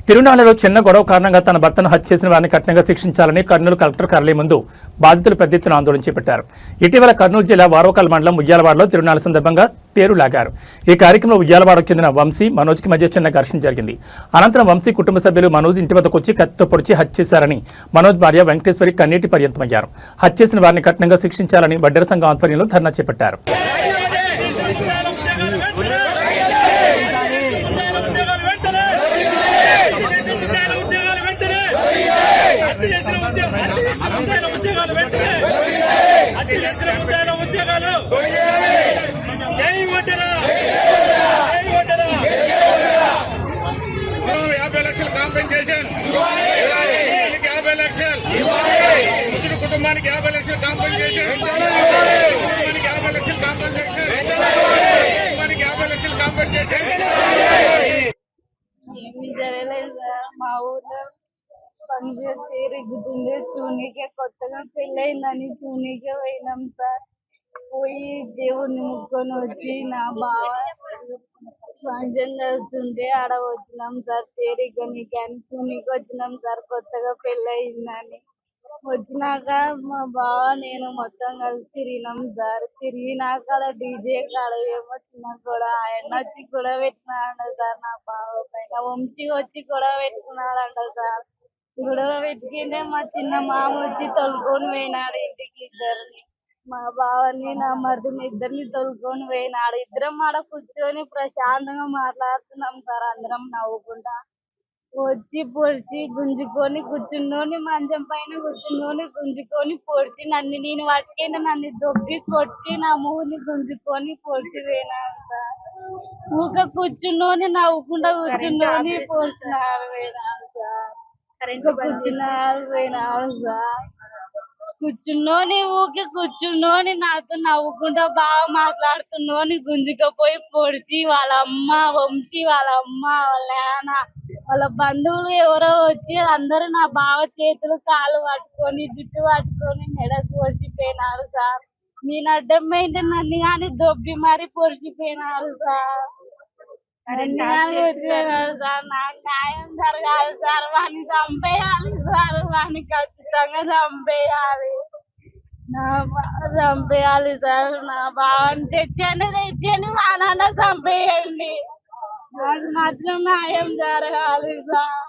తిరునాళ్లలో చిన్న గొడవ కారణంగా తన భర్తను హత్య చేసిన వారిని కఠినంగా శిక్షించాలని కర్నూలు కలెక్టర్ కార్యాలయం ముందు బాధితులు పెద్ద ఎత్తున ఆందోళన చేపట్టారు. ఇటీవల కర్నూలు జిల్లా వారవకల్ మండలం ఉయ్యాలవాడలో తిరునాళ్ల సందర్భంగా తేరు లాగారు. ఈ కార్యక్రమంలో ఉయ్యాలవాడకు చెందిన వంశీ, మనోజ్కి మధ్య చిన్న ఘర్షణ జరిగింది. అనంతరం వంశీ కుటుంబ సభ్యులు మనోజ్ ఇంటి వద్దకు వచ్చి కత్తితో పొడిచి హత్య చేశారని మనోజ్ భార్య వెంకటేశ్వరి కన్నీటి పర్యంతమయ్యారు. హత్య చేసిన వారిని కఠినంగా శిక్షించాలని వడ్డెర సంఘం ఆధ్వర్యంలో ధర్నా చేపట్టారు. కుటుంబానికి 50 లక్షలు కాంపెన్సేషన్, ఏమి జరగలేదు సార్. మా ఊర్లో ఫంక్షన్ తిరుగుతుంది. చూనీకే కొత్తగా పెళ్ళయిందని చూనీకే పోయినాం సార్. పోయి దేవుడిని ముక్కొని వచ్చి నా బావ ఫంక్షన్ చేస్తుంటే ఆడ వచ్చినాం సార్. తేరిగని కానీ చూనీకి వచ్చినాం సార్. కొత్తగా పెళ్ళయిందని వచ్చినాక మా బావ నేను మొత్తం కలిసి తిరిగినాం సార్. తిరిగినాక అలా డీజే కాడ ఏమొచ్చినా కూడా ఆయన వచ్చి గొడవ పెట్టినాడు సార్. నా బావ పైన వంశీ వచ్చి గొడవ పెట్టుకున్నాడంట సార్. గొడవ పెట్టుకుంటే మా చిన్న మామ వచ్చి తొలుకొని పోయినాడు ఇంటికి ఇద్దరిని. మా బావని నా మరిదిని ఇద్దరిని తొలుకొని పోయినాడు. ఇద్దరం ఆడ కూర్చొని ప్రశాంతంగా మాట్లాడుతున్నాం సార్. అందరం నవ్వుకుంటా వచ్చి పొడిచి గుంజుకొని కూర్చున్నోని మంచం పైన కూర్చున్నోని గుంజుకొని పొడిచి నేను పట్టుకుంటే నన్ను దొబ్బి కొట్టి నా మూని గుంజుకొని పొడిచి పోయినాడు సార్. ఊక కూర్చున్నోని నవ్వుకుంటా కూర్చున్నోని పొడిచినాడు పోయినాడు సార్. కూర్చున్నారు పోయినాడు సార్. కూర్చున్నోని ఊకే కూర్చున్నోని నాతో నవ్వుకుంటా బాగా మాట్లాడుతున్నోని గుంజుకపోయి పొడిచి వాళ్ళ అమ్మ వంశీ వాళ్ళ అమ్మ వాళ్ళ నాన్న వాళ్ళ బంధువులు ఎవరో వచ్చి అందరూ నా బావ చేతులు కాళ్ళు పట్టుకొని జుట్టు పట్టుకొని మెడకు పొడిచిపోయినారు సార్. నేను అడ్డం పోయింటే నన్ను కానీ దొబ్బి మరి పొడిచిపోయినారు సార్. సార్ నాకు న్యాయం జరగాలి సార్. వాడిని చంపేయాలి సార్. వాడిని ఖచ్చితంగా చంపేయాలి. చంపేయాలి సార్. నా బావని తెచ్చండి మా నాన్న చంపేయండి. నాకు మాత్రం న్యాయం జరగాలి సార్.